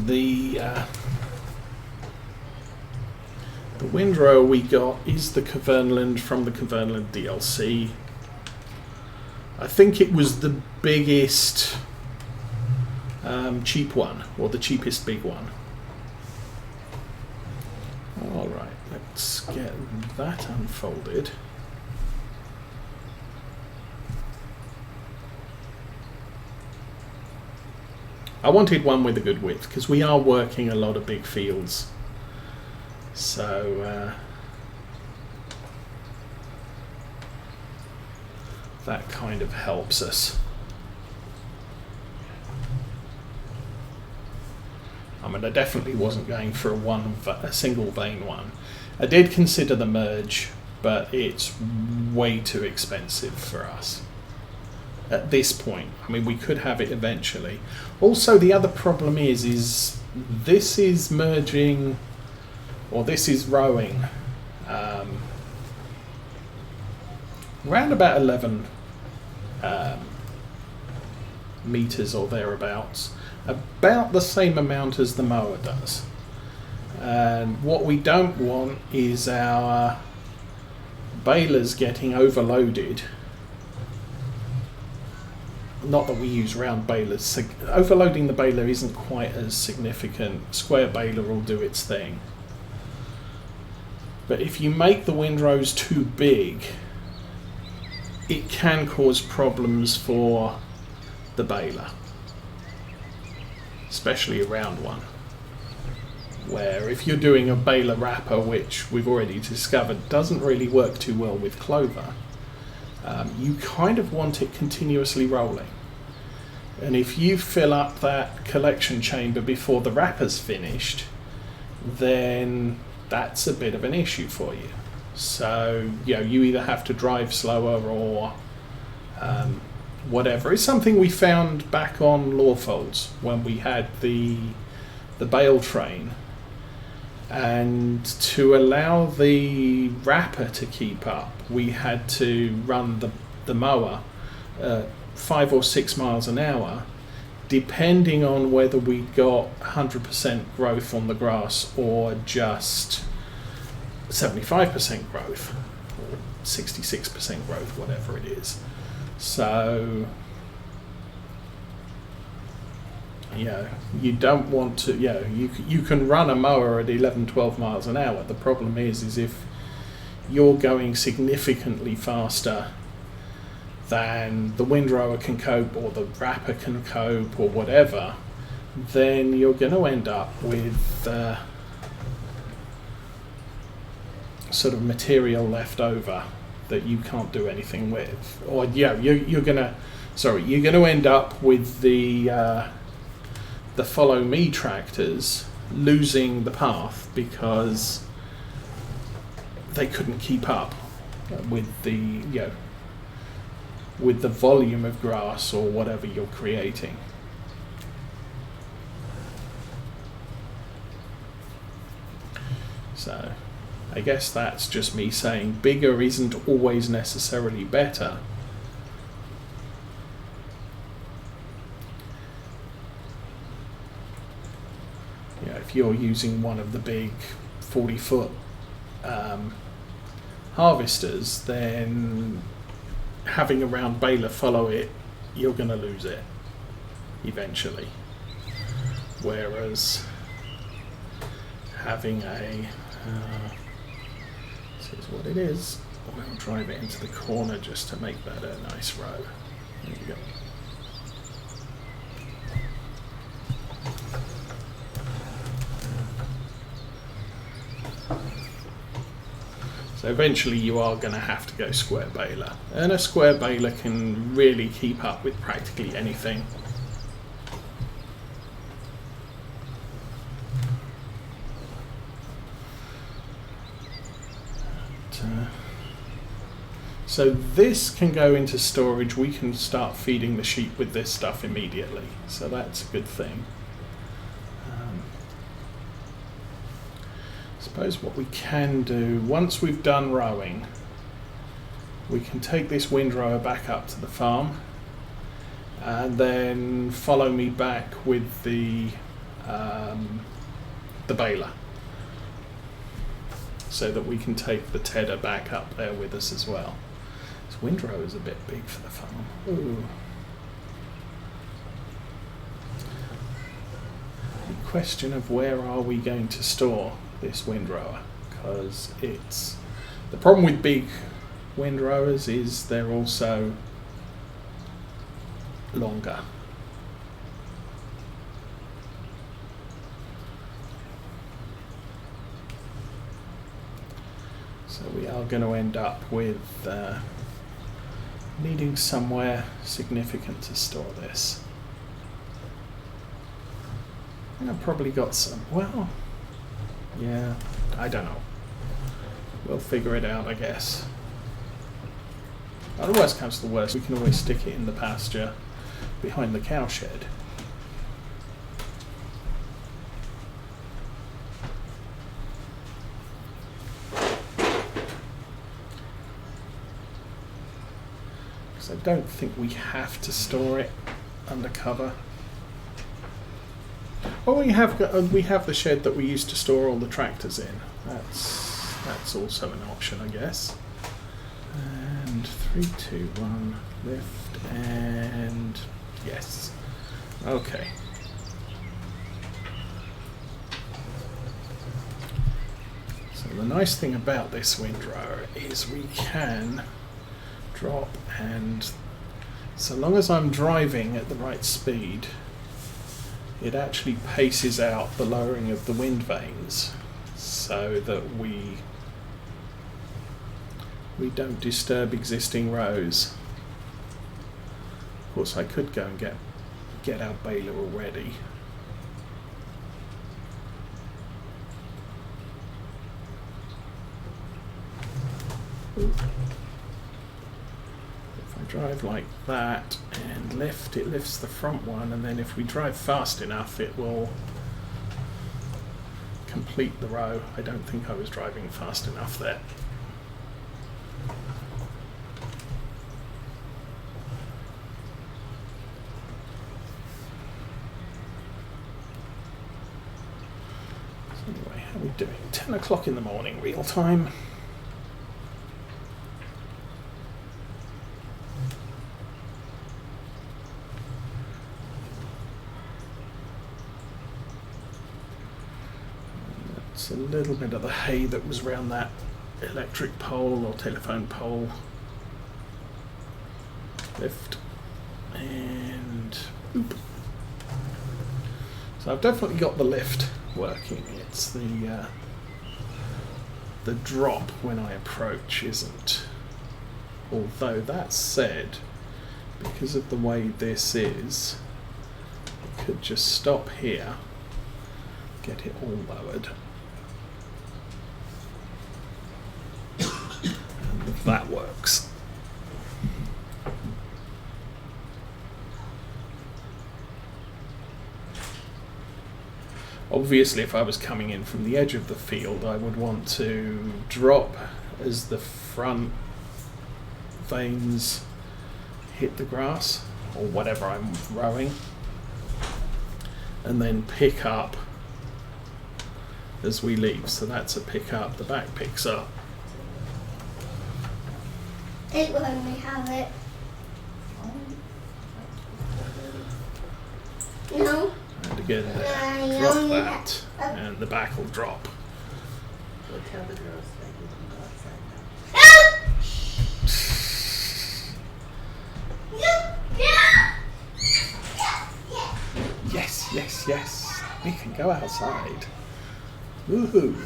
the windrower we got is the Clover from the Clover DLC. I think it was the biggest cheap one, or the cheapest big one. Alright, let's get that unfolded. I wanted one with a good width because we are working a lot of big fields, so that kind of helps us. I mean, I definitely wasn't going for a single vane one. I did consider the merge, but it's way too expensive for us at this point. I mean, we could have it eventually. Also, the other problem is this is merging, or this is rowing around about 11 meters or thereabouts, about the same amount as the mower does. And what we don't want is our balers getting overloaded. Not that we use round balers. So overloading the baler isn't quite as significant. Square baler will do its thing. But if you make the windrows too big, it can cause problems for the baler, especially a round one, where if you're doing a baler wrapper, which we've already discovered doesn't really work too well with Clover, you kind of want it continuously rolling. And if you fill up that collection chamber before the wrapper's finished, then that's a bit of an issue for you. So, you know, you either have to drive slower or whatever. It's something we found back on Lawfolds when we had the bale train, and to allow the wrapper to keep up, we had to run the mower 5 or 6 miles an hour, depending on whether we got 100% growth on the grass or just 75% growth or 66% growth, whatever it is. So, you know, you don't want to, you know, you can run a mower at 11-12 miles an hour. The problem is if you're going significantly faster than the windrower can cope or the wrapper can cope or whatever, then you're going to end up with sort of material left over that you can't do anything with. Or yeah, you're going to end up with the follow me tractors losing the path because they couldn't keep up with the with the volume of grass or whatever you're creating. So I guess that's just me saying bigger isn't always necessarily better. You know, if you're using one of the big 40-foot harvesters, then having a round baler follow it, you're going to lose it eventually. Whereas having a this is what it is. We'll drive it into the corner just to make that a nice row. There you go. So eventually you are going to have to go square baler, and a square baler can really keep up with practically anything. So this can go into storage. We can start feeding the sheep with this stuff immediately, so that's a good thing. Suppose what we can do, once we've done rowing, we can take this windrower back up to the farm and then follow me back with the the baler, so that we can take the tedder back up there with us as well. This windrow is a bit big for the farm. Ooh. The question of where are we going to store this windrower, because it's the problem with big windrowers is they're also longer. So we are going to end up with needing somewhere significant to store this. And I've probably got some, well, yeah, I don't know. We'll figure it out, I guess. The worst comes to the worst, we can always stick it in the pasture behind the cow shed. Because I don't think we have to store it under cover. Well, we have the shed that we used to store all the tractors in. That's also an option, I guess. And 3, 2, 1, lift, and yes. Okay. So the nice thing about this windrower is we can drop, and so long as I'm driving at the right speed, it actually paces out the lowering of the wind vanes so that we don't disturb existing rows. Of course, I could go and get our baler already. If I drive like that and lift, it lifts the front one, and then if we drive fast enough, it will complete the row. I don't think I was driving fast enough there. Anyway, how are we doing? 10 o'clock in the morning, real time. That's a little bit of the hay that was around that electric pole or telephone pole. Lift. And boop. So I've definitely got the lift working. It's the drop when I approach isn't. Although that said, because of the way this is, I could just stop here, get it all lowered, and that works. Obviously, if I was coming in from the edge of the field, I would want to drop as the front vanes hit the grass, or whatever I'm rowing, and then pick up as we leave. So that's a pick up, the back picks up. It will only have it. No. And again there, drop that, and the back will drop. We'll tell the girls that you can go outside now. Yes, yes, yes. We can go outside. Woohoo.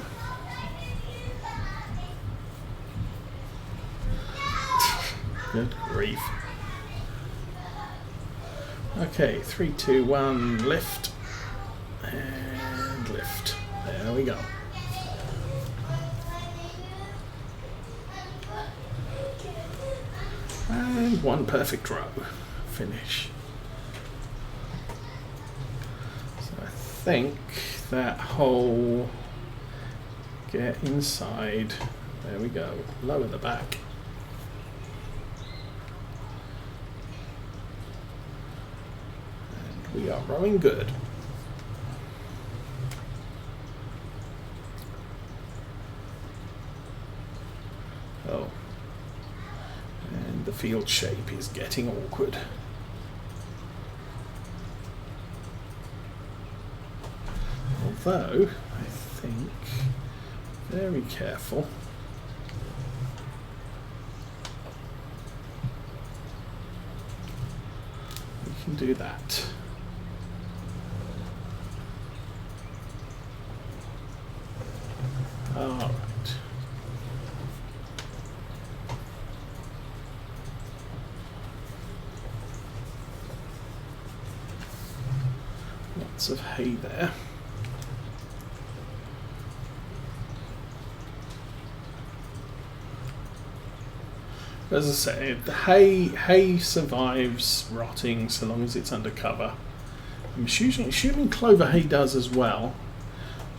Good grief. Okay, 3, 2, 1, lift. And lift. There we go. And one perfect row. Finish. So I think that whole get inside. There we go. Lower the back. And we are rowing good. Oh. And the field shape is getting awkward. Although, I think, very careful. We can do that. All right. Lots of hay there. As I say, the hay survives rotting so long as it's under cover. I'm assuming clover hay does as well,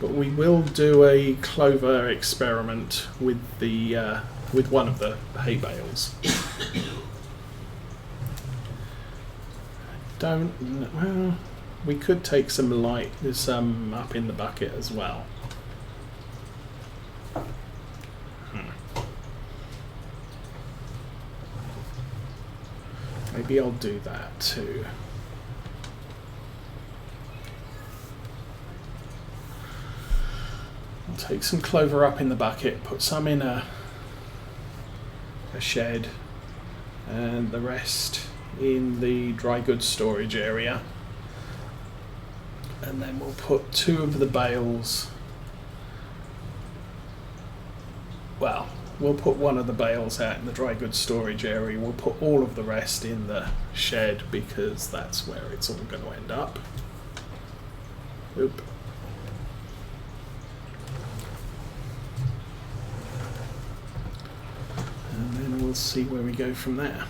but we will do a clover experiment with the with one of the hay bales. Well, we could take some up in the bucket as well. Maybe I'll do that too. I'll take some clover up in the bucket, put some in a shed, and the rest in the dry goods storage area. And then we'll put 2 of the bales. Well, we'll put one of the bales out in the dry goods storage area. We'll put all of the rest in the shed because that's where it's all going to end up. Oop. And then we'll see where we go from there.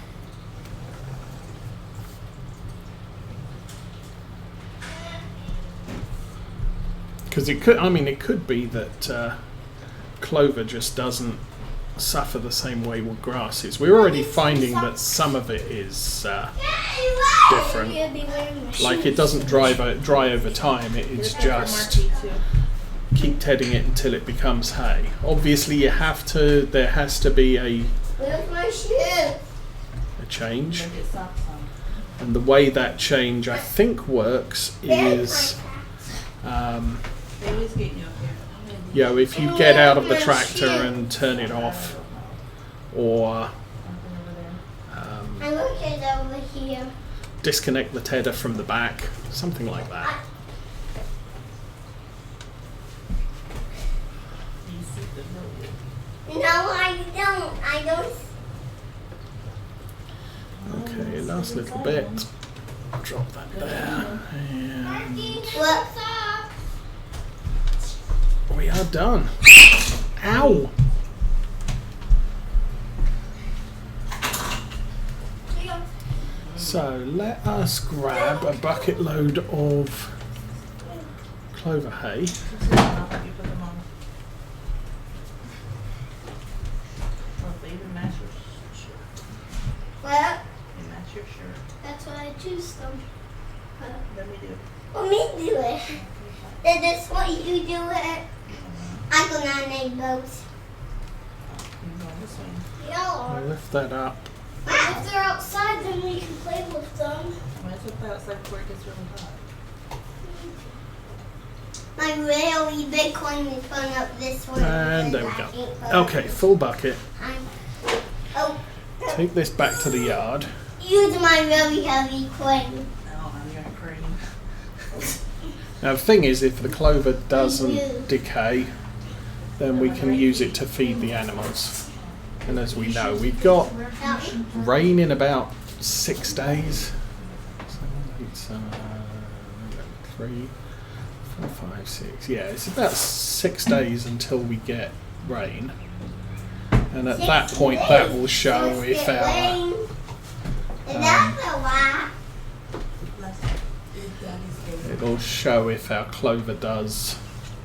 Because it could be that clover just doesn't suffer the same way with grass is. We're already finding that some of it is different. Like it doesn't dry over time. It's just keep tedding it until it becomes hay. Obviously, there has to be a change. And the way that change I think works is. If you get out of the tractor and turn it off, or over here. disconnect the tedder from the back, something like that. No, I don't. I don't. Okay, last little bit. Drop that there. And we are done. Ow! So let us grab a bucket load of clover hay. Well, They match your shirt. that's what I choose them. Let me do it. Let me do it. Then that's what you do it. I go nominate both. You go this way. I'll Yeah. lift that up. If they're outside, then we can play with them. Might as well play outside before it gets really hot. My really big coin is going up this one. And there we because I go. can't go. Okay, full bucket. Oh, Take this back to the yard. use my really heavy coin. No, I'm your cream. Now the thing is, if the clover doesn't decay, then we can use it to feed the animals. And as we know, we've got rain in about 6 days. So it's 3, 4, 5, 6. Yeah, it's about 6 days until we get rain. And at that point, that will show if our it'll show if our clover does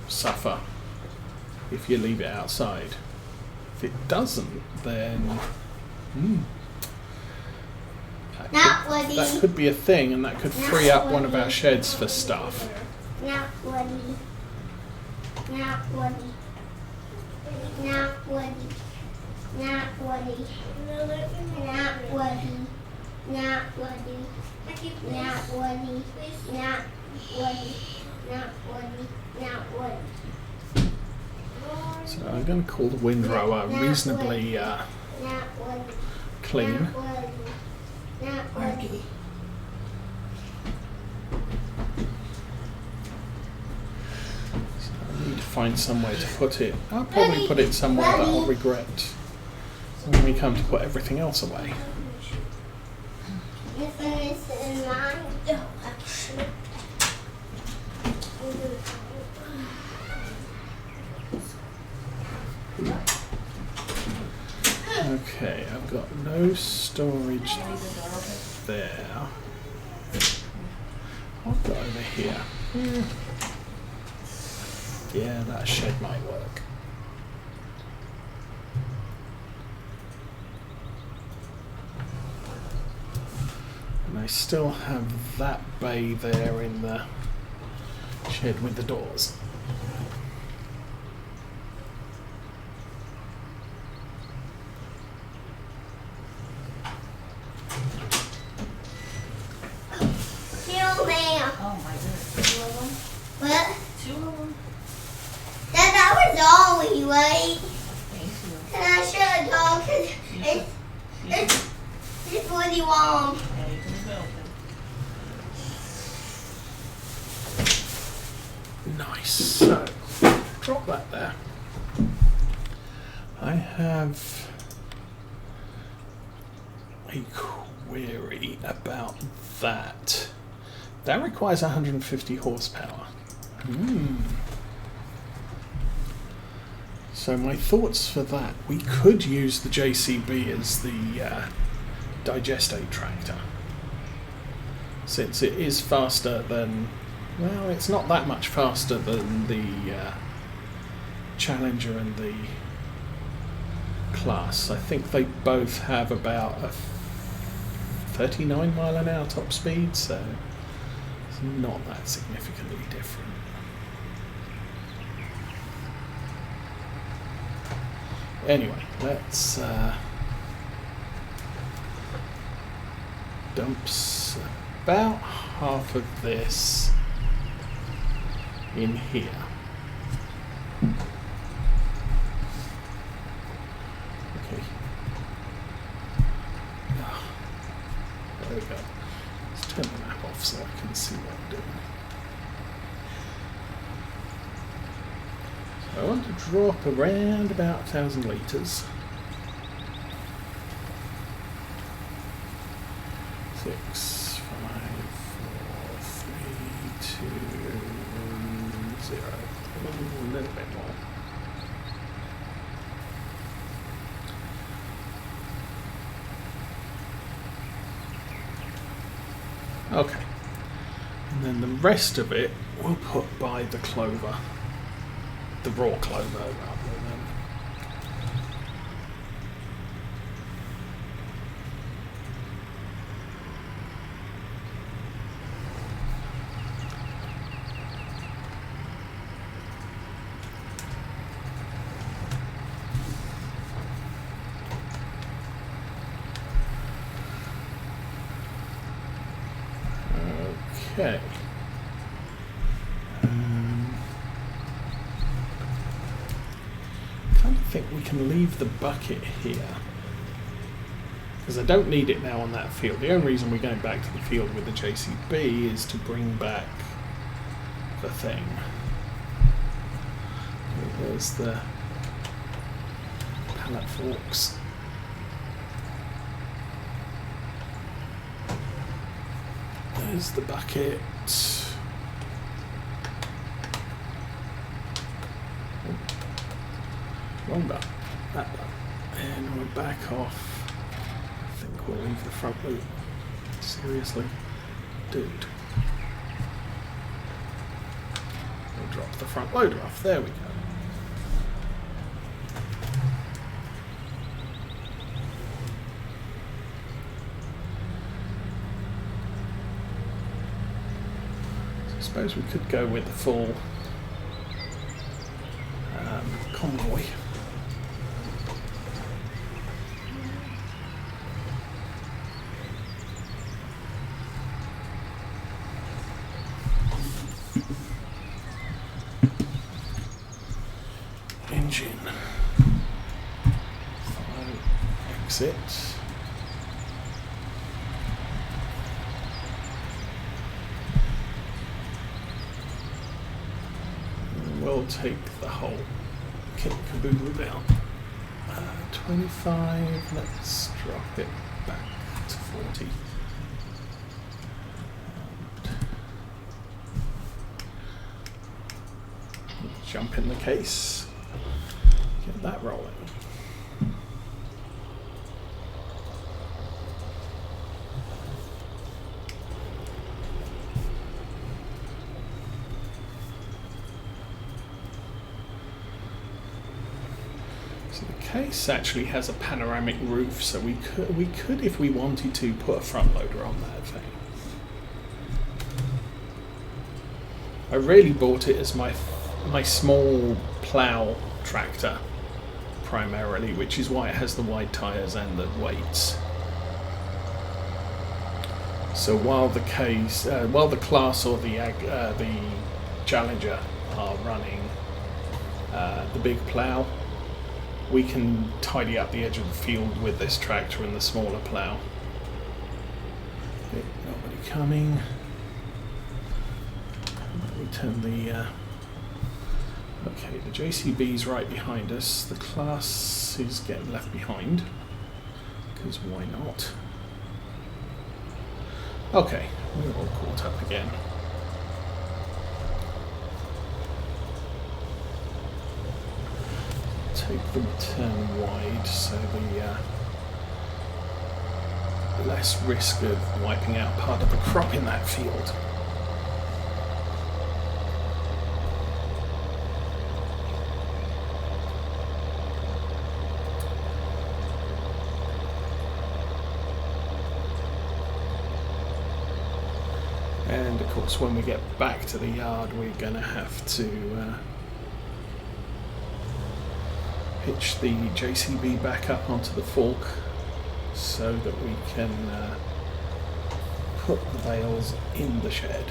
suffer if you leave it outside. If it doesn't, then that could be a thing, and that could free up one of our sheds for stuff. Not woody. Not woody. Not woody. Not Woody. Not Woody. Not Woody. Not Woody. Not Woody. Not Woody. Not Woody. So I'm going to call the windrower reasonably Not Woody. clean. Not Woody. Not Woody. So I need to find somewhere to put it. I'll probably put it somewhere that I'll regret when we come to put everything else away. This one is in mine. Okay, I've got no storage there. I've got over here. Yeah, that shed might work. And I still have that bay there in the shed with the doors. Kill me. Oh my goodness. 2 of them? What? 2 of them? That was all we ate. Thank you. Can I show the dog? Cause it's really warm. Yeah, you can go. Nice. So, drop that there. I have a query about that. That requires 150 horsepower. So my thoughts for that, we could use the JCB as the digestate tractor. Since it is faster than, well, it's not that much faster than the Challenger and the Class. I think they both have about a 39 mile an hour top speed, so it's not that significantly different. Anyway, let's dump about half of this in here. Okay. There we go. Let's turn the map off so I can see what I'm doing. So I want to drop around about 1,000 litres. 6, 5, 4, 3, 2, 0. A little bit more. Okay, and then the rest of it we'll put by the Clover, the raw Clover rather than. Okay. I kind of think we can leave the bucket here because I don't need it now on that field. The only reason we're going back to the field with the JCB is to bring back the thing. There's the pallet forks. There's the bucket. Wrong button. That button. And we're back off. I think we'll leave the front loop. Seriously? Dude. We'll drop the front loader off. There we go. I suppose we could go with the full convoy. engine. File, exit. We'll take the whole kit caboodle down. 25, let's drop it back to 40. And jump in the case, get that rolling. So the case actually has a panoramic roof, so we could, if we wanted to, put a front loader on that thing. I really bought it as my small plough tractor primarily, which is why it has the wide tyres and the weights. So while the Class or the Challenger are running the big plough, we can tidy up the edge of the field with this tractor and the smaller plough. Okay, nobody coming. We turn the... okay, the JCB's right behind us. The Class is getting left behind, because why not? Okay, we're all caught up again. Take the turn wide, so the less risk of wiping out part of the crop in that field. And of course, when we get back to the yard, we're going to have to hitch the JCB back up onto the fork so that we can put the bales in the shed.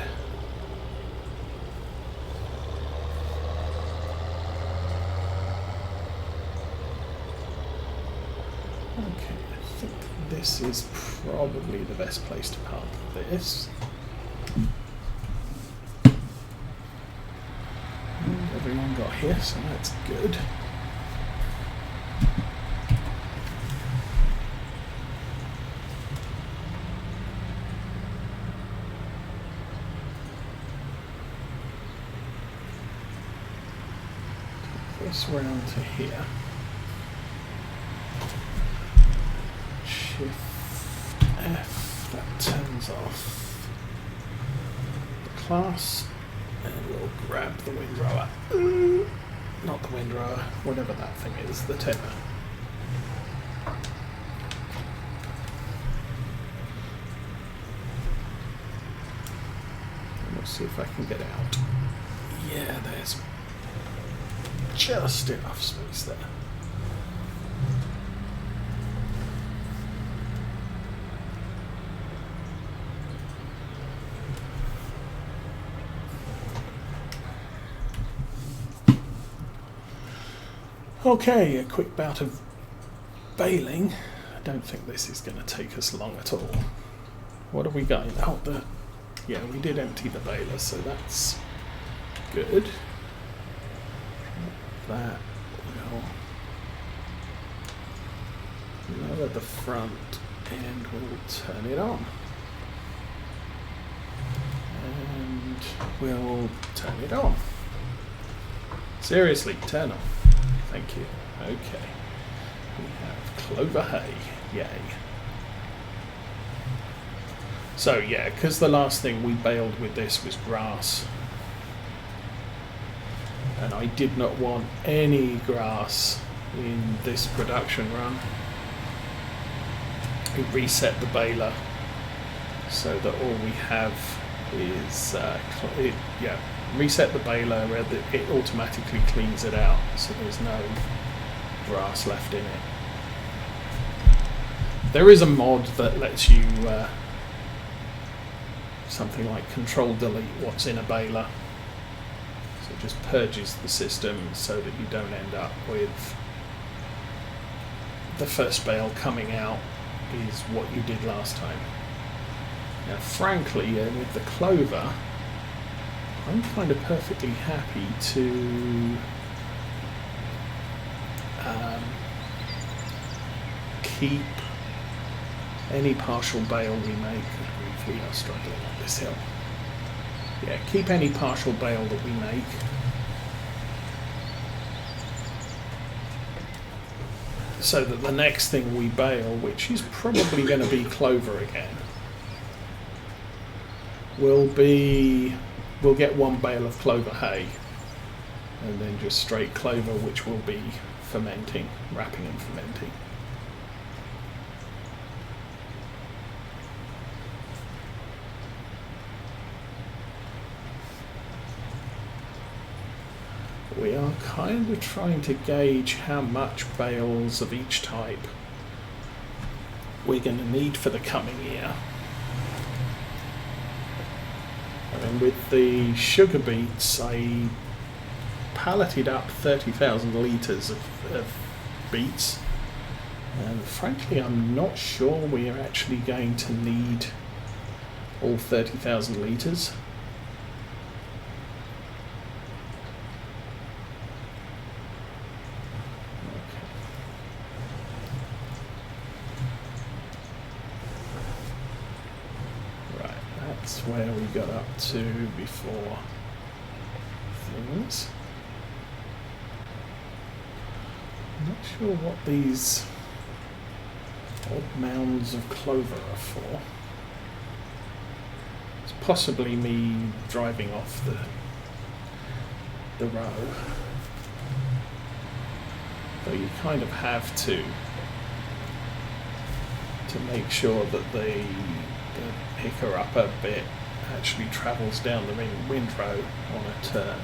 Okay, I think this is probably the best place to park this. And everyone got here, so that's good. This round to here. Shift F, that turns off the Class, and we'll grab the windrower. Not the windrower, whatever that thing is, the tether. And we'll see if I can get out. Yeah, there's just enough space there. Okay, a quick bout of baling. I don't think this is going to take us long at all. What have we got? Oh, yeah, we did empty the baler, so that's good. That will lower the front and we'll turn it on. And we'll turn it on. Seriously, turn on. Thank you. Okay. We have clover hay. Yay. So yeah, because the last thing we baled with this was grass. And I did not want any grass in this production run. We reset the baler so that all we have is reset the baler where it automatically cleans it out, so there's no grass left in it. There is a mod that lets you something like control delete what's in a baler. So It just purges the system so that you don't end up with the first bale coming out is what you did last time. Now frankly, with the Clover, I'm kind of perfectly happy to keep any partial bale we make. We are struggling up this hill. Yeah, keep any partial bale that we make. So that the next thing we bale, which is probably going to be Clover again, we'll get one bale of Clover hay, and then just straight Clover, which will be fermenting, wrapping and fermenting. We are kind of trying to gauge how much bales of each type we're going to need for the coming year. I mean, with the sugar beets, I palleted up 30,000 litres of beets, and frankly I'm not sure we are actually going to need all 30,000 litres. That's where we got up to before things. I'm not sure what these odd mounds of clover are for. It's possibly me driving off the row. Though you kind of have to make sure that the picker upper bit actually travels down the windrow on a turn.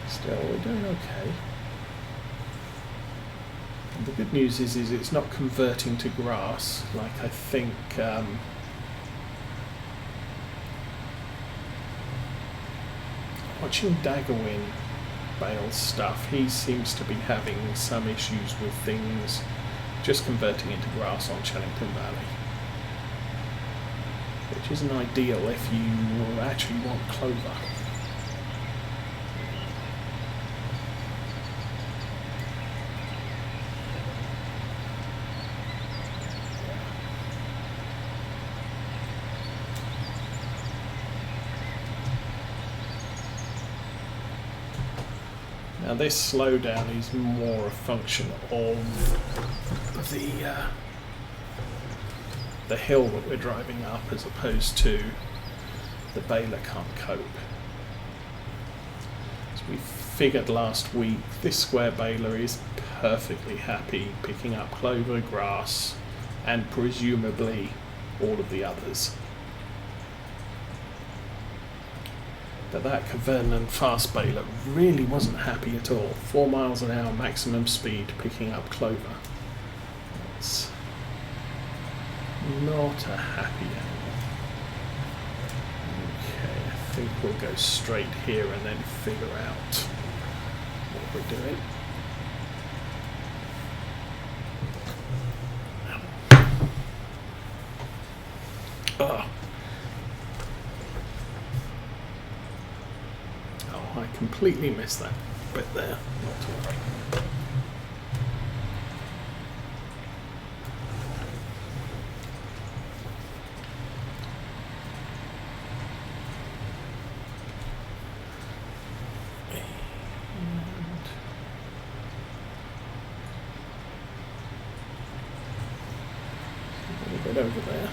Still, we're doing okay. And the good news is it's not converting to grass like I think watching Daggerwin bale stuff, he seems to be having some issues with things just converting into grass on Chellington Valley, which isn't ideal if you actually want clover. Now this slowdown is more a function of the hill that we're driving up as opposed to the baler can't cope. As we figured last week, this square baler is perfectly happy picking up clover, grass, and presumably all of the others. But that Cavernan fast baler really wasn't happy at all. 4 miles an hour maximum speed picking up clover. That's not a happy animal. Okay, I think we'll go straight here and then figure out what we're doing. Oh, I completely missed that bit there. Not to worry. Over there.